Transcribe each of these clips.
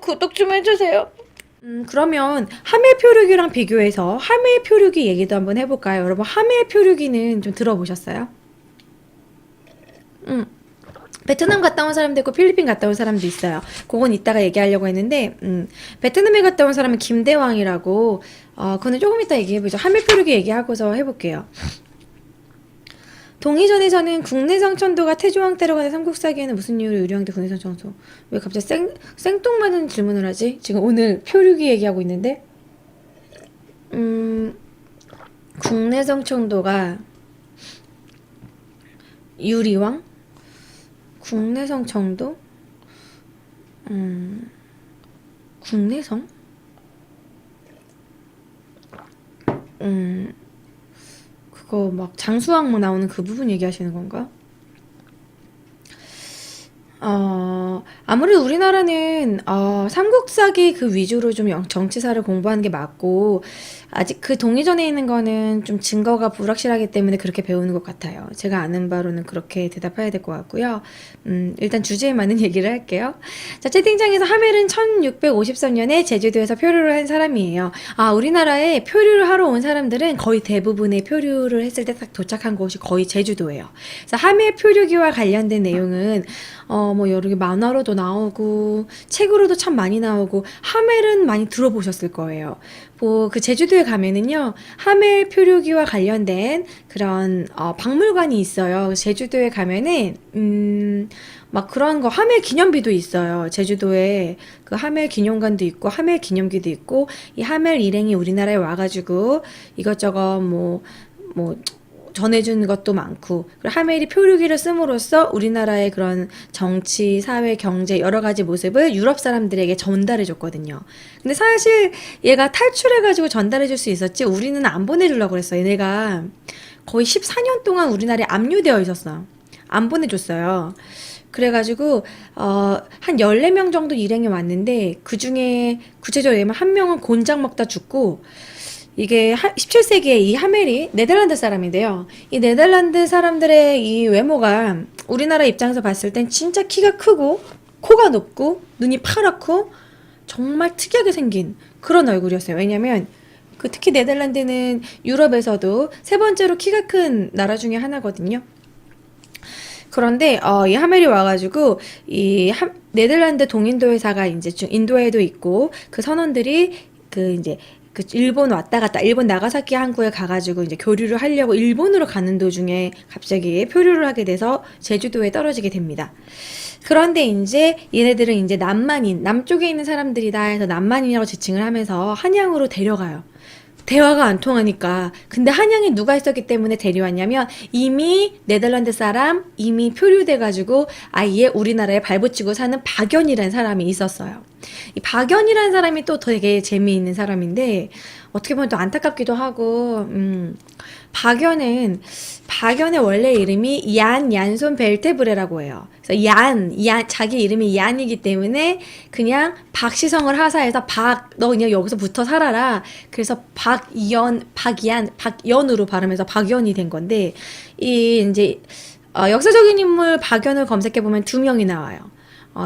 구독 좀 해주세요. 그러면 하멜 표류기랑 비교해서 하멜 표류기 얘기도 한번 해볼까요? 여러분, 하멜 표류기는 좀 들어보셨어요? 베트남 갔다 온 사람도 있고 필리핀 갔다 온 사람도 있어요. 그건 이따가 얘기하려고 했는데 베트남에 갔다 온 사람은 김대왕이라고, 그거는 조금 이따 얘기해보죠. 하멜 표류기 얘기하고서 해볼게요. 동의전에서는 국내성 천도가 태조왕 때로 간의 삼국사기에는 무슨 이유로 유리왕 때 국내성 천도? 왜 갑자기 생뚱맞은 질문을 하지? 지금 오늘 표류기 얘기하고 있는데 국내성 천도가 유리왕? 국내성 청도? 국내성? 그거 막 장수왕 뭐 나오는 그 부분 얘기하시는 건가? 아무래도 우리나라는 삼국사기 그 위주로 좀 정치사를 공부하는 게 맞고, 아직 그 동의전에 있는 거는 좀 증거가 불확실하기 때문에 그렇게 배우는 것 같아요. 제가 아는 바로는 그렇게 대답해야 될 것 같고요. 일단 주제에 맞는 얘기를 할게요. 자, 채팅창에서 하멜은 1653년에 제주도에서 표류를 한 사람이에요. 우리나라에 표류를 하러 온 사람들은 거의 대부분의 표류를 했을 때 딱 도착한 곳이 거의 제주도예요. 그래서 하멜 표류기와 관련된 내용은 뭐 여러 개 만화로도 나오고 책으로도 참 많이 나오고, 하멜은 많이 들어보셨을 거예요. 뭐 그 제주도에 가면은요, 하멜 표류기와 관련된 그런 박물관이 있어요. 제주도에 가면은 막 그런 거 하멜 기념비도 있어요. 제주도에 그 하멜 기념관도 있고 하멜 기념기도 있고, 이 하멜 일행이 우리나라에 와가지고 이것저것 뭐 전해준 것도 많고, 그리고 하멜이 표류기를 씀으로써 우리나라의 그런 정치, 사회, 경제 여러 가지 모습을 유럽 사람들에게 전달해 줬거든요. 근데 사실 얘가 탈출해가지고 전달해 줄 수 있었지, 우리는 안 보내주려고 그랬어. 얘네가 거의 14년 동안 우리나라에 압류되어 있었어. 안 보내줬어요. 그래가지고 한 14명 정도 일행이 왔는데, 그 중에 구체적으로 얘기하면 한 명은 곤장 먹다 죽고, 이게 17세기에 이 하멜이 네덜란드 사람인데요. 이 네덜란드 사람들의 이 외모가 우리나라 입장에서 봤을 땐 진짜 키가 크고 코가 높고 눈이 파랗고 정말 특이하게 생긴 그런 얼굴이었어요. 왜냐면 그 특히 네덜란드는 유럽에서도 세 번째로 키가 큰 나라 중에 하나거든요. 그런데 이 하멜이 와가지고 네덜란드 동인도 회사가 이제 인도에도 있고, 그 선원들이 그 이제 그 일본 왔다 갔다, 일본 나가사키 항구에 가가지고 이제 교류를 하려고 일본으로 가는 도중에 갑자기 표류를 하게 돼서 제주도에 떨어지게 됩니다. 그런데 이제 얘네들은 이제 남만인, 남쪽에 있는 사람들이다 해서 남만인이라고 지칭을 하면서 한양으로 데려가요. 대화가 안 통하니까. 근데 한양에 누가 있었기 때문에 데려왔냐면, 이미 네덜란드 사람, 이미 표류돼가지고 아예 우리나라에 발붙이고 사는 박연이라는 사람이 있었어요. 이 박연이라는 사람이 또 되게 재미있는 사람인데, 어떻게 보면 또 안타깝기도 하고, 박연의 원래 이름이 얀손 벨테브레라고 해요. 그래서 자기 이름이 얀이기 때문에 그냥 박시성을 하사해서 너 그냥 여기서 붙어 살아라. 그래서 박연으로 발음해서 박연이 된 건데, 이제 역사적인 인물 박연을 검색해보면 두 명이 나와요.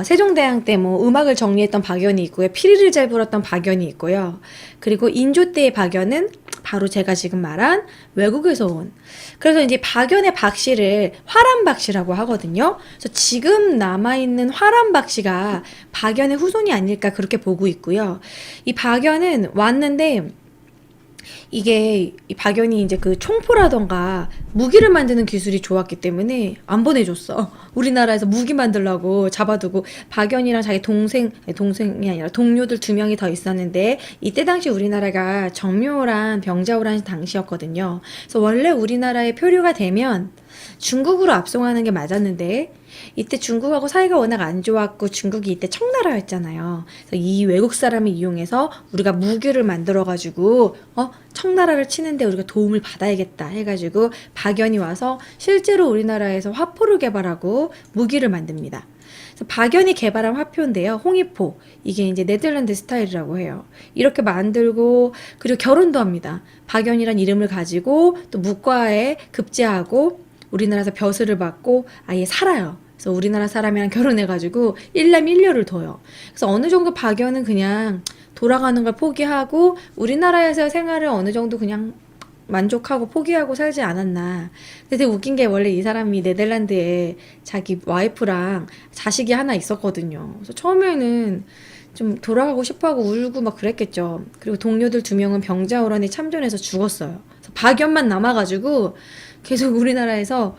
세종대왕 때 뭐 음악을 정리했던 박연이 있고요. 피리를 잘 불었던 박연이 있고요. 그리고 인조 때의 박연은 바로 제가 지금 말한 외국에서 온. 그래서 이제 박연의 박씨를 화란박씨라고 하거든요. 그래서 지금 남아있는 화란박씨가 박연의 후손이 아닐까 그렇게 보고 있고요. 이 박연은 왔는데, 이게 이 박연이 이제 그 총포라던가 무기를 만드는 기술이 좋았기 때문에 안 보내줬어. 우리나라에서 무기 만들라고 잡아두고, 박연이랑 자기 동생이 아니라 동료들 두 명이 더 있었는데, 이때 당시 우리나라가 정묘호란 병자호란 당시였거든요. 그래서 원래 우리나라에 표류가 되면 중국으로 압송하는 게 맞았는데, 이때 중국하고 사이가 워낙 안 좋았고 중국이 이때 청나라였잖아요. 그래서 이 외국 사람을 이용해서 우리가 무기를 만들어가지고 청나라를 치는데 우리가 도움을 받아야겠다 해가지고 박연이 와서 실제로 우리나라에서 화포를 개발하고 무기를 만듭니다. 그래서 박연이 개발한 화포인데요, 홍위포. 이게 이제 네덜란드 스타일이라고 해요. 이렇게 만들고, 그리고 결혼도 합니다. 박연이란 이름을 가지고 또 무과에 급제하고 우리나라에서 벼슬을 받고 아예 살아요. 그래서 우리나라 사람이랑 결혼해가지고 일남 일녀를 둬요. 그래서 어느 정도 박연은 그냥 돌아가는 걸 포기하고 우리나라에서 생활을 어느 정도 그냥 만족하고 포기하고 살지 않았나. 근데 되게 웃긴 게 원래 이 사람이 네덜란드에 자기 와이프랑 자식이 하나 있었거든요. 그래서 처음에는 좀 돌아가고 싶어하고 울고 막 그랬겠죠. 그리고 동료들 2명은 병자호란에 참전해서 죽었어요. 그래서 박연만 남아가지고 계속 우리나라에서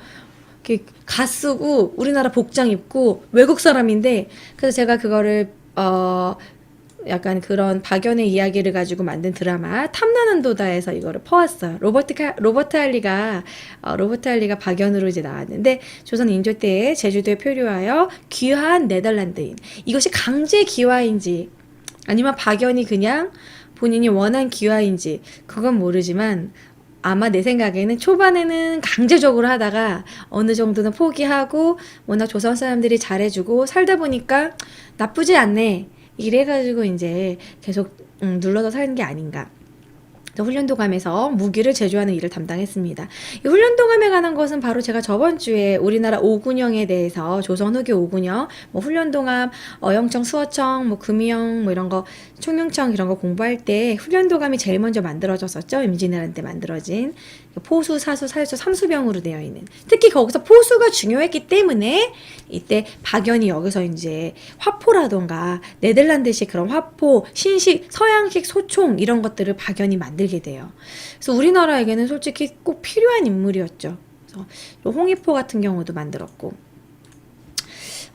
이렇게 가 쓰고 우리나라 복장 입고 외국 사람인데, 그래서 제가 그거를 약간 그런 박연의 이야기를 가지고 만든 드라마 탐나는 도다에서 이거를 퍼왔어요. 로버트 할리가 박연으로 이제 나왔는데, 조선 인조 때에 제주도에 표류하여 귀화한 네덜란드인, 이것이 강제 귀화인지 아니면 박연이 그냥 본인이 원한 귀화인지 그건 모르지만, 아마 내 생각에는 초반에는 강제적으로 하다가 어느 정도는 포기하고 워낙 조선 사람들이 잘해주고 살다 보니까 나쁘지 않네 이래가지고 이제 계속 눌러서 사는 게 아닌가. 훈련도감에서 무기를 제조하는 일을 담당했습니다. 이 훈련도감에 관한 것은 바로 제가 저번 주에 우리나라 오군영에 대해서 조선 후기 오군영, 뭐 훈련도감, 어영청, 수어청, 뭐 금이영, 뭐 이런 거, 총영청 이런 거 공부할 때 훈련도감이 제일 먼저 만들어졌었죠. 임진왜란 때 만들어진 포수, 사수, 살수, 삼수병으로 되어 있는. 특히 거기서 포수가 중요했기 때문에 이때 박연이 여기서 이제 화포라던가 네덜란드식 그런 화포, 신식, 서양식 소총 이런 것들을 박연이 만들게 돼요. 그래서 우리나라에게는 솔직히 꼭 필요한 인물이었죠. 그래서 홍위포 같은 경우도 만들었고.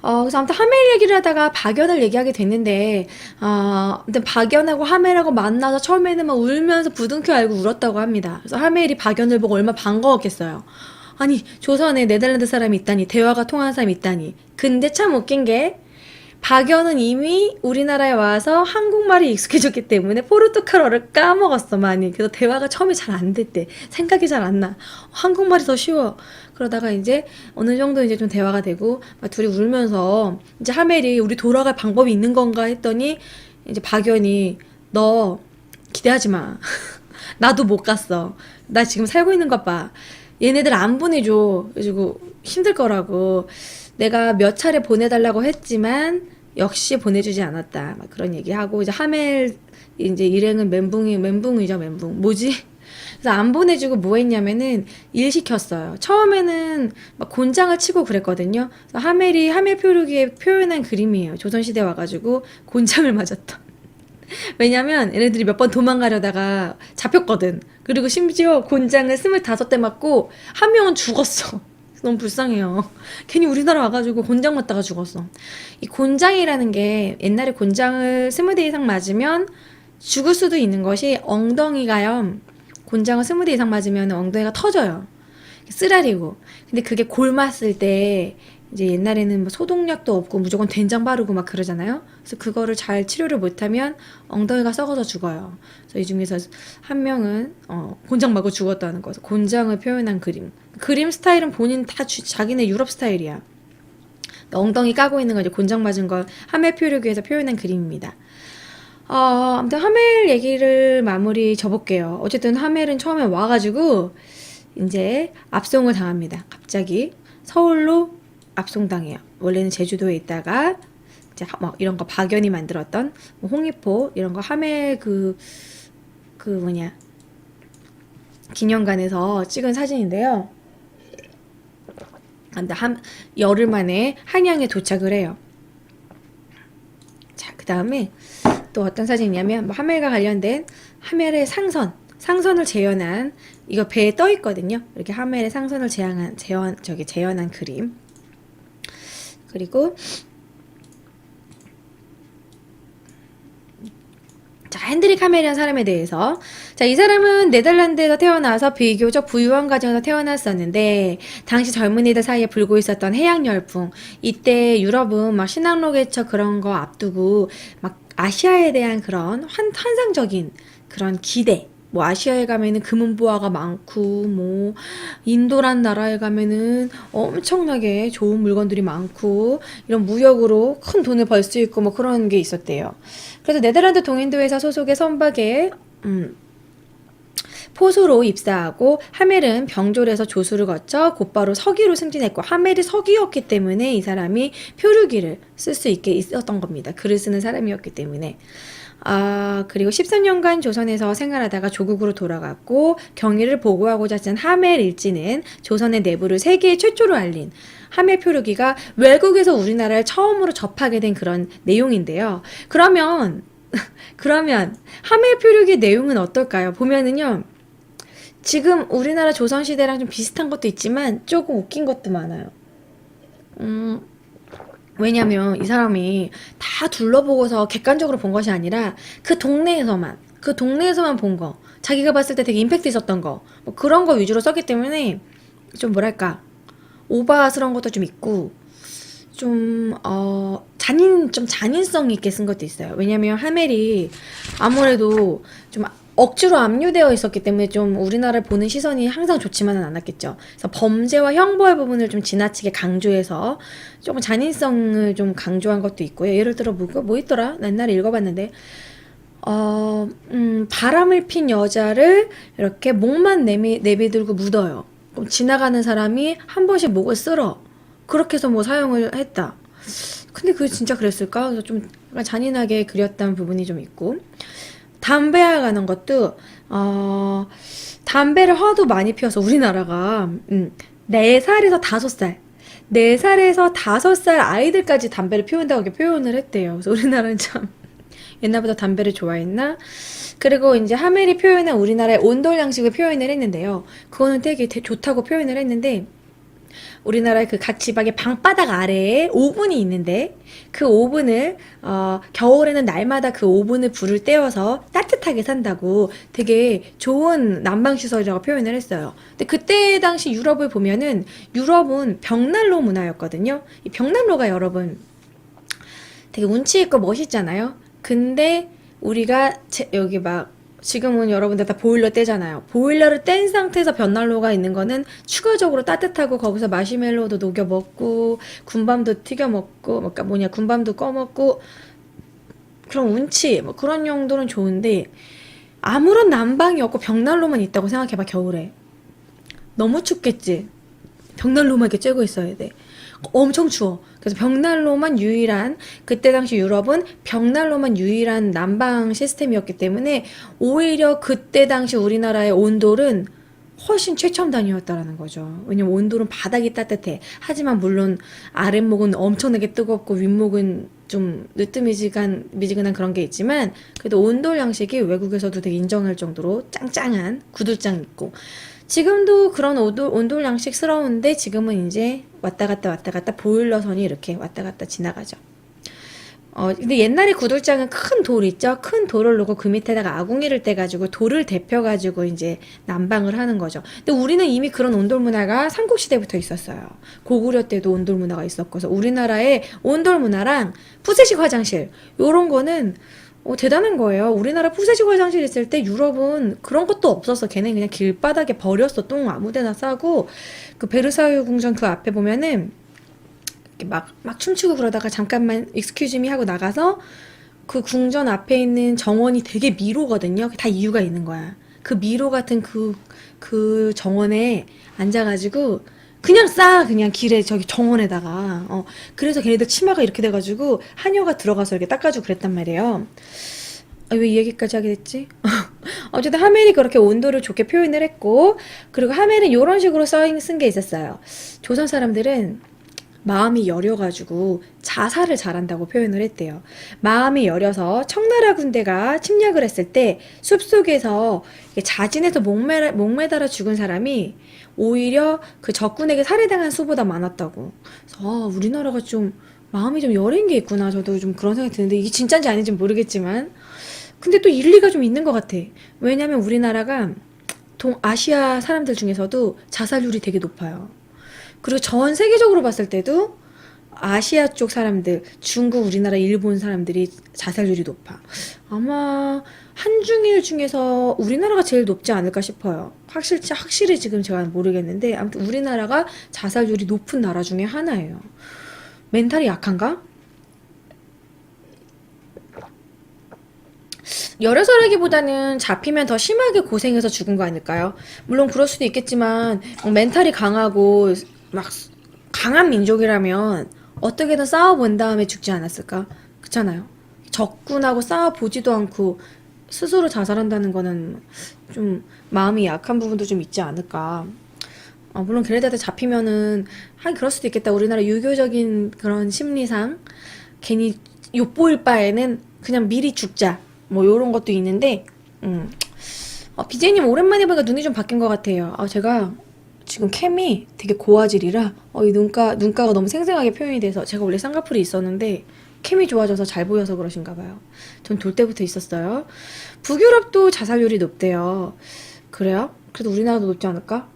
그래서 아무튼 하멜 얘기를 하다가 박연을 얘기하게 됐는데, 아무튼 박연하고 하멜하고 만나서 처음에는 막 울면서 부둥켜 안고 울었다고 합니다. 그래서 하멜이 박연을 보고 얼마나 반가웠겠어요. 아니, 조선에 네덜란드 사람이 있다니, 대화가 통하는 사람이 있다니. 근데 참 웃긴 게, 박연은 이미 우리나라에 와서 한국말이 익숙해졌기 때문에 포르투갈어를 까먹었어, 많이. 그래서 대화가 처음에 잘 안 됐대. 생각이 잘 안 나. 한국말이 더 쉬워. 그러다가 이제 어느 정도 이제 좀 대화가 되고 막 둘이 울면서 이제 하멜이 우리 돌아갈 방법이 있는 건가 했더니, 이제 박연이 너 기대하지 마. 나도 못 갔어. 나 지금 살고 있는 것 봐. 얘네들 안 보내줘. 그래가지고 힘들 거라고. 내가 몇 차례 보내달라고 했지만 역시 보내주지 않았다. 막 그런 얘기하고, 이제 하멜 이제 일행은 멘붕이죠, 멘붕. 뭐지? 그래서 안 보내주고 뭐 했냐면은 일 시켰어요. 처음에는 막 곤장을 치고 그랬거든요. 그래서 하멜 표류기에 표현한 그림이에요. 조선시대 와가지고 곤장을 맞았다. 왜냐면 얘네들이 몇 번 도망가려다가 잡혔거든. 그리고 심지어 곤장을 25대 맞고 한 명은 죽었어. 너무 불쌍해요. 괜히 우리나라 와가지고 곤장 맞다가 죽었어. 이 곤장이라는 게, 옛날에 곤장을 20대 이상 맞으면 죽을 수도 있는 것이 엉덩이가요. 곤장을 20대 이상 맞으면 엉덩이가 터져요. 쓰라리고. 근데 그게 골맞을 때 이제 옛날에는 뭐 소독약도 없고 무조건 된장 바르고 막 그러잖아요. 그래서 그거를 잘 치료를 못하면 엉덩이가 썩어서 죽어요. 그래서 이 중에서 한 명은 곤장 맞고 죽었다는 거죠. 곤장을 표현한 그림 스타일은 본인 다 자기네 유럽 스타일이야. 엉덩이 까고 있는 거 이제 곤장 맞은 걸 하멜 표류기에서 표현한 그림입니다. 아무튼 하멜 얘기를 마무리 접을게요. 어쨌든 하멜은 처음에 와가지고 이제 압송을 당합니다. 갑자기 서울로 압송당해요. 원래는 제주도에 있다가 이제 뭐 이런 거 박연이 만들었던 뭐 홍위포 이런 거 하멜 기념관에서 찍은 사진인데요. 근데 열흘 만에 한양에 도착을 해요. 자, 그 다음에 또 어떤 사진이냐면 뭐 하멜과 관련된 하멜의 상선을 재현한, 이거 배에 떠 있거든요. 이렇게 하멜의 상선을 재현한 그림. 그리고 자, 핸드릭 하멜이라는 사람에 대해서. 자, 이 사람은 네덜란드에서 태어나서 비교적 부유한 가정에서 태어났었는데, 당시 젊은이들 사이에 불고 있었던 해양 열풍, 이때 유럽은 막 신학로 개척 그런 거 앞두고 막 아시아에 대한 그런 환상적인 그런 기대, 뭐 아시아에 가면은 금은보화가 많고, 뭐 인도란 나라에 가면은 엄청나게 좋은 물건들이 많고, 이런 무역으로 큰 돈을 벌 수 있고 뭐 그런 게 있었대요. 그래서 네덜란드 동인도회사 소속의 선박에 포수로 입사하고 하멜은 병졸에서 조수를 거쳐 곧바로 서기로 승진했고 하멜이 서기였기 때문에 이 사람이 표류기를 쓸 수 있게 있었던 겁니다. 글을 쓰는 사람이었기 때문에. 그리고 13년간 조선에서 생활하다가 조국으로 돌아갔고 경위를 보고하고자 쓴 하멜 일지는 조선의 내부를 세계 최초로 알린 하멜 표류기가 외국에서 우리나라를 처음으로 접하게 된 그런 내용인데요. 그러면 하멜 표류기 내용은 어떨까요? 보면은요. 지금 우리나라 조선시대랑 좀 비슷한 것도 있지만 조금 웃긴 것도 많아요. 왜냐면 이 사람이 다 둘러보고서 객관적으로 본 것이 아니라 그 동네에서만 본 거, 자기가 봤을 때 되게 임팩트 있었던 거, 뭐 그런 거 위주로 썼기 때문에 좀 뭐랄까 오바스러운 것도 좀 있고 좀 잔인성 있게 쓴 것도 있어요. 왜냐면 하멜이 아무래도 좀 억지로 압류되어 있었기 때문에 좀 우리나라를 보는 시선이 항상 좋지만은 않았겠죠. 그래서 범죄와 형벌 부분을 좀 지나치게 강조해서 조금 잔인성을 좀 강조한 것도 있고요. 예를 들어 뭐 있더라? 나 옛날에 읽어봤는데 바람을 핀 여자를 이렇게 목만 내비들고 묻어요. 그럼 지나가는 사람이 한 번씩 목을 쓸어. 그렇게 해서 뭐 사용을 했다. 근데 그게 진짜 그랬을까? 그래서 좀 약간 잔인하게 그렸다는 부분이 좀 있고. 담배와 가는 것도 담배를 하도 많이 피워서 우리나라가 4살에서 5살 4살에서 5살 아이들까지 담배를 피운다고 이렇게 표현을 했대요. 그래서 우리나라는 참 옛날부터 담배를 좋아했나? 그리고 이제 하멜이 표현한 우리나라의 온돌 양식을 표현을 했는데요. 그거는 되게 좋다고 표현을 했는데 우리나라의 그 각 지방의 방바닥 아래에 오븐이 있는데 그 오븐을 겨울에는 날마다 그 오븐을 불을 떼어서 따뜻하게 산다고 되게 좋은 난방시설이라고 표현을 했어요. 근데 그때 당시 유럽을 보면은 유럽은 벽난로 문화였거든요. 이 벽난로가 여러분 되게 운치 있고 멋있잖아요. 근데 우리가 여기 막 지금은 여러분들 다 보일러 떼잖아요. 보일러를 뗀 상태에서 벽난로가 있는 거는 추가적으로 따뜻하고 거기서 마시멜로도 녹여 먹고 군밤도 튀겨 먹고 군밤도 꺼 먹고 그런 운치 뭐 그런 용도는 좋은데 아무런 난방이 없고 벽난로만 있다고 생각해봐. 겨울에 너무 춥겠지. 벽난로만 이렇게 쬐고 있어야 돼. 엄청 추워. 그래서 그때 당시 유럽은 벽난로만 유일한 난방 시스템이었기 때문에 오히려 그때 당시 우리나라의 온돌은 훨씬 최첨단이었다라는 거죠. 왜냐면 온돌은 바닥이 따뜻해. 하지만 물론 아랫목은 엄청나게 뜨겁고 윗목은 좀 미지근한 그런 게 있지만 그래도 온돌 양식이 외국에서도 되게 인정할 정도로 짱짱한 구들장 있고 지금도 그런 온돌 양식스러운데 지금은 이제 왔다 갔다 보일러선이 이렇게 왔다 갔다 지나가죠. 근데 옛날에 구들장은 큰 돌 있죠? 큰 돌을 놓고 그 밑에다가 아궁이를 떼가지고 돌을 데펴가지고 이제 난방을 하는 거죠. 근데 우리는 이미 그런 온돌 문화가 삼국시대부터 있었어요. 고구려 때도 온돌 문화가 있었고, 그래서 우리나라의 온돌 문화랑 푸세식 화장실, 요런 거는 대단한 거예요. 우리나라 푸세식 화장실 있을 때 유럽은 그런 것도 없었어. 걔네 그냥 길바닥에 버렸어. 똥 아무데나 싸고, 그 베르사유 궁전 그 앞에 보면은, 막 춤추고 그러다가 잠깐만 excuse me 하고 나가서 그 궁전 앞에 있는 정원이 되게 미로거든요. 다 이유가 있는 거야. 그 미로 같은 그 정원에 앉아가지고 그냥 그냥 길에 저기 정원에다가 그래서 걔네들 치마가 이렇게 돼가지고 한여가 들어가서 이렇게 닦아주고 그랬단 말이에요. 왜 이 얘기까지 하게 됐지? 어쨌든 하멜이 그렇게 온도를 좋게 표현을 했고 그리고 하멜은 이런 식으로 쓴 게 있었어요. 조선 사람들은 마음이 여려가지고 자살을 잘한다고 표현을 했대요. 마음이 여려서 청나라 군대가 침략을 했을 때 숲속에서 자진해서 목매달아 죽은 사람이 오히려 그 적군에게 살해당한 수보다 많았다고. 그래서 우리나라가 좀 마음이 좀 여린 게 있구나. 저도 좀 그런 생각이 드는데 이게 진짜인지 아닌지 모르겠지만 근데 또 일리가 좀 있는 것 같아. 왜냐면 우리나라가 동아시아 사람들 중에서도 자살률이 되게 높아요. 그리고 전 세계적으로 봤을 때도 아시아 쪽 사람들, 중국, 우리나라, 일본 사람들이 자살률이 높아. 아마 한중일 중에서 우리나라가 제일 높지 않을까 싶어요. 확실히 지금 제가 모르겠는데 아무튼 우리나라가 자살률이 높은 나라 중에 하나예요. 멘탈이 약한가? 열애설하기보다는 잡히면 더 심하게 고생해서 죽은 거 아닐까요? 물론 그럴 수도 있겠지만 멘탈이 강하고 막 강한 민족이라면 어떻게든 싸워본 다음에 죽지 않았을까? 그렇잖아요. 적군하고 싸워보지도 않고 스스로 자살한다는 거는 좀 마음이 약한 부분도 좀 있지 않을까. 물론 걔네들한테 잡히면은 하긴 그럴 수도 있겠다. 우리나라 유교적인 그런 심리상 괜히 엿보일 바에는 그냥 미리 죽자. 뭐 요런 것도 있는데 BJ님 오랜만에 보니까 눈이 좀 바뀐 것 같아요. 제가 지금 캠이 되게 고화질이라 이 눈가가 너무 생생하게 표현이 돼서 제가 원래 쌍꺼풀이 있었는데 캠이 좋아져서 잘 보여서 그러신가 봐요. 전 돌 때부터 있었어요. 북유럽도 자살률이 높대요. 그래요? 그래도 우리나라도 높지 않을까?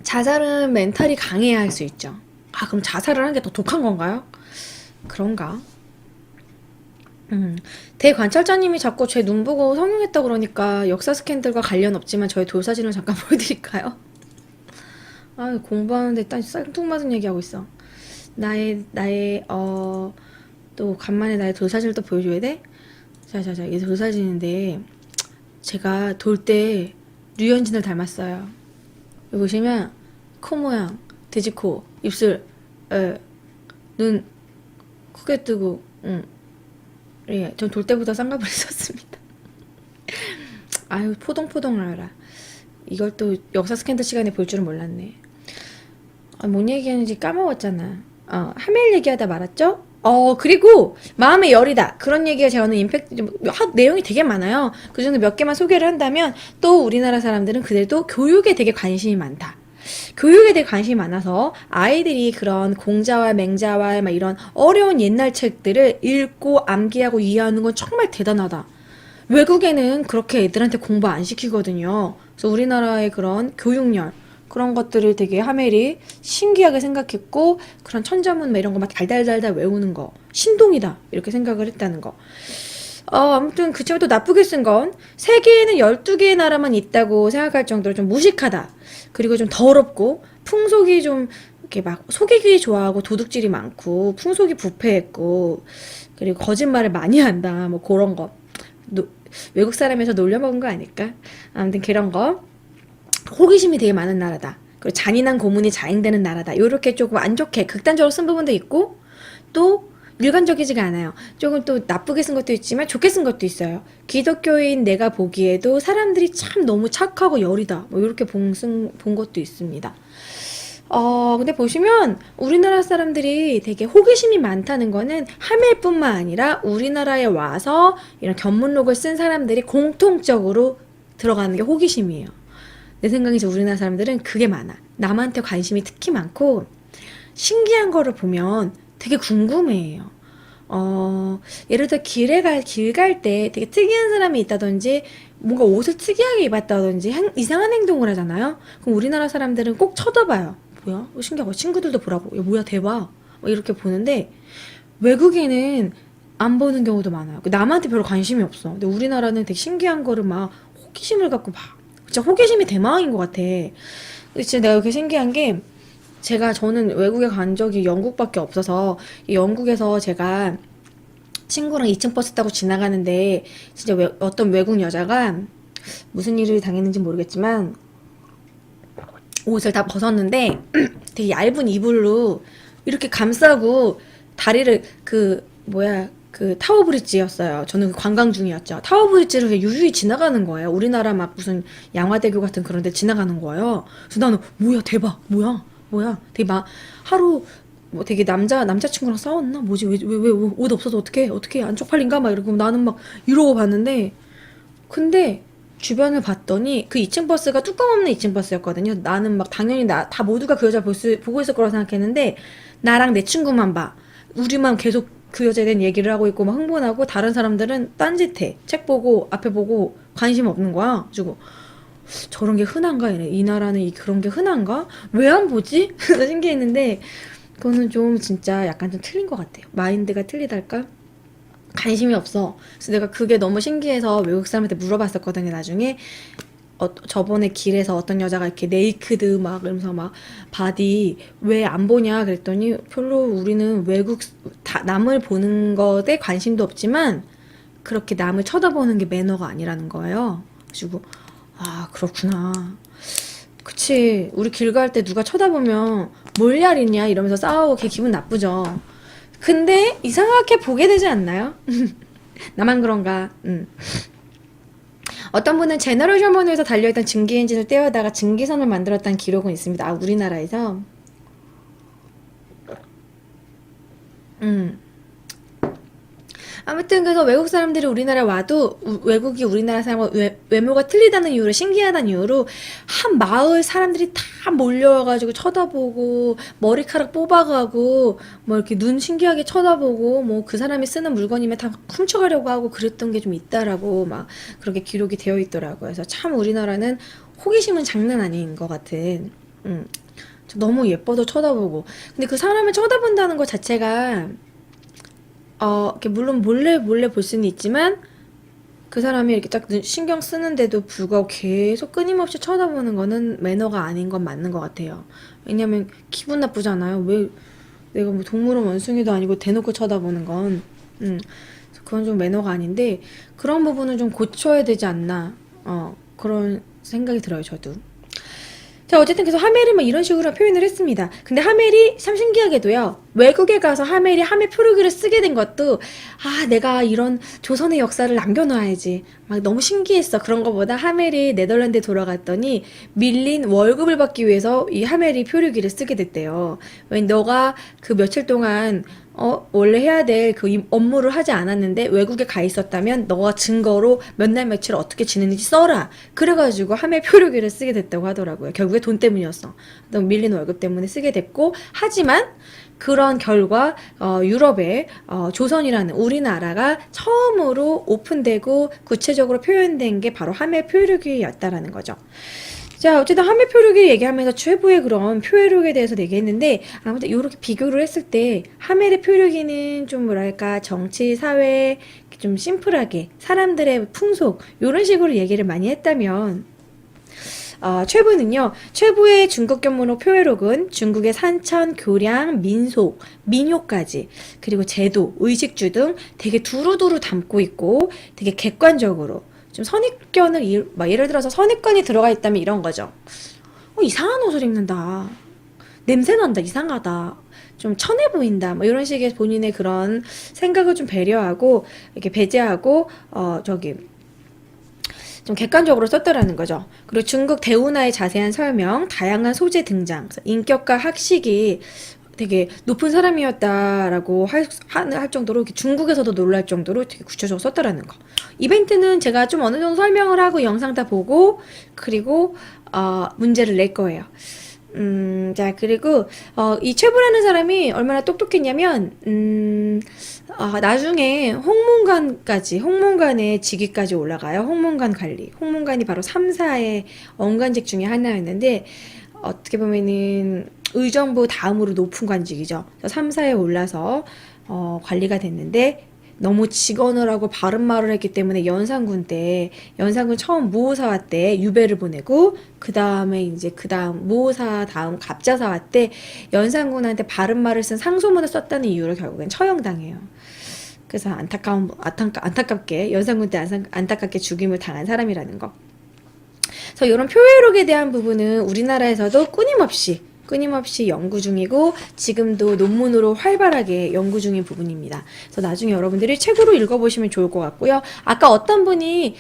자살은 멘탈이 강해야 할 수 있죠. 그럼 자살을 하는 게 더 독한 건가요? 그런가? 대관찰자님이 자꾸 제 눈 보고 성형했다 그러니까 역사 스캔들과 관련 없지만 저의 돌사진을 잠깐 보여드릴까요? 공부하는데 딱 쌀뚱맞은 얘기하고 있어. 또 간만에 나의 돌사진을 또 보여줘야 돼? 자, 이게 돌사진인데 제가 돌 때 류현진을 닮았어요. 여기 보시면 코 모양, 돼지코, 입술, 눈 크게 뜨고, 예, 전 돌 때보다 쌍꺼풀 있었습니다. 포동포동을 알아. 이걸 또 역사 스캔들 시간에 볼 줄은 몰랐네. 뭔 얘기하는지 까먹었잖아. 하멜 얘기하다 말았죠? 그리고 마음의 열이다. 그런 얘기가 제가는 임팩트 내용이 되게 많아요. 그 중에 몇 개만 소개를 한다면 또 우리나라 사람들은 그래도 교육에 되게 관심이 많다. 교육에 대해 관심이 많아서 아이들이 그런 공자와 맹자와 막 이런 어려운 옛날 책들을 읽고 암기하고 이해하는 건 정말 대단하다. 외국에는 그렇게 애들한테 공부 안 시키거든요. 그래서 우리나라의 그런 교육열 그런 것들을 되게 하멜이 신기하게 생각했고 그런 천자문 막 이런 거 막 달달달달 외우는 거 신동이다 이렇게 생각을 했다는 거. 아무튼 그 친구 또 나쁘게 쓴 건 세계에는 12개의 나라만 있다고 생각할 정도로 좀 무식하다. 그리고 좀 더럽고 풍속이 좀 이렇게 막 속이기 좋아하고 도둑질이 많고 풍속이 부패했고 그리고 거짓말을 많이 한다. 뭐 그런 거. 외국 사람에서 놀려먹은 거 아닐까? 아무튼 그런 거. 호기심이 되게 많은 나라다. 그리고 잔인한 고문이 자행되는 나라다. 요렇게 조금 안 좋게 극단적으로 쓴 부분도 있고 또 일관적이지가 않아요. 조금 또 나쁘게 쓴 것도 있지만 좋게 쓴 것도 있어요. 기독교인 내가 보기에도 사람들이 참 너무 착하고 여리다. 뭐 이렇게 본 것도 있습니다. 근데 보시면 우리나라 사람들이 되게 호기심이 많다는 거는 하멜뿐만 아니라 우리나라에 와서 이런 견문록을 쓴 사람들이 공통적으로 들어가는 게 호기심이에요. 내 생각에서 우리나라 사람들은 그게 많아. 남한테 관심이 특히 많고 신기한 거를 보면 되게 궁금해해요. 예를 들어 길 갈 때 되게 특이한 사람이 있다든지 뭔가 옷을 특이하게 입었다든지 이상한 행동을 하잖아요. 그럼 우리나라 사람들은 꼭 쳐다봐요. 뭐야? 신기하고 친구들도 보라고. 야, 뭐야 대박. 이렇게 보는데 외국에는 안 보는 경우도 많아요. 남한테 별로 관심이 없어. 근데 우리나라는 되게 신기한 거를 막 호기심을 갖고 봐. 진짜 호기심이 대망인 것 같아. 진짜 내가 이렇게 신기한 게 저는 외국에 간 적이 영국밖에 없어서 영국에서 제가 친구랑 2층 버스 타고 지나가는데 진짜 어떤 외국 여자가 무슨 일을 당했는지 모르겠지만 옷을 다 벗었는데 되게 얇은 이불로 이렇게 감싸고 다리를 그 타워 브릿지였어요. 저는 관광 중이었죠. 타워 브릿지를 유유히 지나가는 거예요. 우리나라 막 무슨 양화대교 같은 그런 데 지나가는 거예요. 그래서 나는 뭐야 대박 뭐야 되게 막 하루 뭐 되게 남자친구랑 싸웠나? 뭐지? 왜 옷 없어서 어떻게 안 쪽팔린가? 막 이러고 나는 막 이러고 봤는데 근데 주변을 봤더니 그 2층 버스가 뚜껑 없는 2층 버스였거든요. 나는 막 당연히 다 모두가 그 여자 보고 있을 거라 생각했는데 나랑 내 친구만 봐. 우리만 계속 그 여자에 대한 얘기를 하고 있고 막 흥분하고 다른 사람들은 딴짓해. 책 보고 앞에 보고 관심 없는 거야. 그리고 저런 게 흔한가? 이 나라는 그런 게 흔한가? 왜 안 보지? 신기했는데 그거는 좀 진짜 약간 좀 틀린 것 같아요. 마인드가 틀리달까? 관심이 없어. 그래서 내가 그게 너무 신기해서 외국 사람한테 물어봤었거든요. 나중에 저번에 길에서 어떤 여자가 이렇게 네이크드 막 이러면서 막 바디 왜 안 보냐 그랬더니 별로 우리는 남을 보는 것에 관심도 없지만 그렇게 남을 쳐다보는 게 매너가 아니라는 거예요. 그리고 아 그렇구나. 그치. 우리 길 갈 때 누가 쳐다보면 뭘 야리냐 이러면서 싸우고 걔 기분 나쁘죠. 근데 이상하게 보게 되지 않나요? 나만 그런가? 어떤 분은 제너럴 셔먼에서 달려있던 증기 엔진을 떼어다가 증기선을 만들었다는 기록은 있습니다. 아, 우리나라에서? 음. 아무튼 그래서 외국 사람들이 우리나라에 와도 외국이 우리나라 사람과 외모가 틀리다는 이유로 신기하다는 이유로 한 마을 사람들이 다 몰려와가지고 쳐다보고 머리카락 뽑아가고 뭐 이렇게 눈 신기하게 쳐다보고 뭐 그 사람이 쓰는 물건이면 다 훔쳐가려고 하고 그랬던 게 좀 있다라고 막 그렇게 기록이 되어 있더라고요. 그래서 참 우리나라는 호기심은 장난 아닌 것 같은. 너무 예뻐도 쳐다보고. 근데 그 사람을 쳐다본다는 것 자체가 이렇게 물론 몰래 몰래 볼 수는 있지만 그 사람이 이렇게 딱 신경 쓰는데도 불구하고 계속 끊임없이 쳐다보는 거는 매너가 아닌 건 맞는 것 같아요. 왜냐면 기분 나쁘잖아요. 왜 내가 뭐 동물원 원숭이도 아니고 대놓고 쳐다보는 건. 그건 좀 매너가 아닌데 그런 부분은 좀 고쳐야 되지 않나. 그런 생각이 들어요, 저도. 자, 어쨌든 그래서 하멜이 뭐 이런 식으로 표현을 했습니다. 근데 하멜이 참 신기하게도요, 외국에 가서 하멜이 하멜 표류기를 쓰게 된 것도, 아, 내가 이런 조선의 역사를 남겨놔야지. 막 너무 신기했어. 그런 거보다 하멜이 네덜란드에 돌아갔더니 밀린 월급을 받기 위해서 이 하멜이 표류기를 쓰게 됐대요. 왜 너가 그 며칠 동안 원래 해야 될 그 업무를 하지 않았는데 외국에 가 있었다면 너가 증거로 몇 날 며칠 어떻게 지냈는지 써라. 그래가지고 하멜 표류기를 쓰게 됐다고 하더라고요. 결국에 돈 때문이었어. 너무 밀린 월급 때문에 쓰게 됐고, 하지만 그런 결과 유럽에 조선이라는 우리나라가 처음으로 오픈되고 구체적으로 표현된 게 바로 하멜 표류기였다라는 거죠. 자, 어쨌든 하멜 표류기 얘기하면서 최부의 그런 표류기에 대해서 얘기했는데, 아무튼 이렇게 비교를 했을 때 하멜의 표류기는 좀 뭐랄까 정치, 사회 좀 심플하게 사람들의 풍속 이런 식으로 얘기를 많이 했다면, 최부는요, 최부의 중국 견문록 표회록은 중국의 산천, 교량, 민속, 민요까지, 그리고 제도, 의식주 등 되게 두루두루 담고 있고 되게 객관적으로 좀 선입견을, 막 예를 들어서 선입견이 들어가 있다면 이런 거죠. 이상한 옷을 입는다. 냄새 난다. 이상하다. 좀 천해 보인다. 뭐 이런 식의 본인의 그런 생각을 좀 배려하고, 이렇게 배제하고, 좀 객관적으로 썼더라는 거죠. 그리고 중국 대운하의 자세한 설명, 다양한 소재 등장, 인격과 학식이 되게 높은 사람이었다라고 할 정도로, 이렇게 중국에서도 놀랄 정도로 되게 구체적으로 썼더라는 거. 이벤트는 제가 좀 어느 정도 설명을 하고 영상 다 보고, 그리고 문제를 낼 거예요. 자, 그리고, 이 최부라는 사람이 얼마나 똑똑했냐면, 나중에 홍문관의 직위까지 올라가요. 홍문관 관리. 홍문관이 바로 3사의 언관직 중에 하나였는데, 어떻게 보면은 의정부 다음으로 높은 관직이죠. 3사에 올라서, 관리가 됐는데, 너무 직언을 하고 바른말을 했기 때문에 연산군 처음 무오사화 때 유배를 보내고, 그 다음에 이제 그 다음 무오사 다음 갑자사화 때 연산군한테 바른말을 쓴 상소문을 썼다는 이유로 결국엔 처형당해요. 그래서 안타깝게 연산군 때 안타깝게 죽임을 당한 사람이라는 거. 그래서 이런 표회록에 대한 부분은 우리나라에서도 끊임없이 연구 중이고 지금도 논문으로 활발하게 연구 중인 부분입니다. 그래서 나중에 여러분들이 책으로 읽어보시면 좋을 것 같고요. 아까 어떤 분이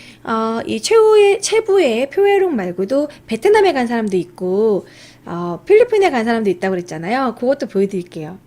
이 최부의 표회록 말고도 베트남에 간 사람도 있고 필리핀에 간 사람도 있다고 그랬잖아요. 그것도 보여드릴게요.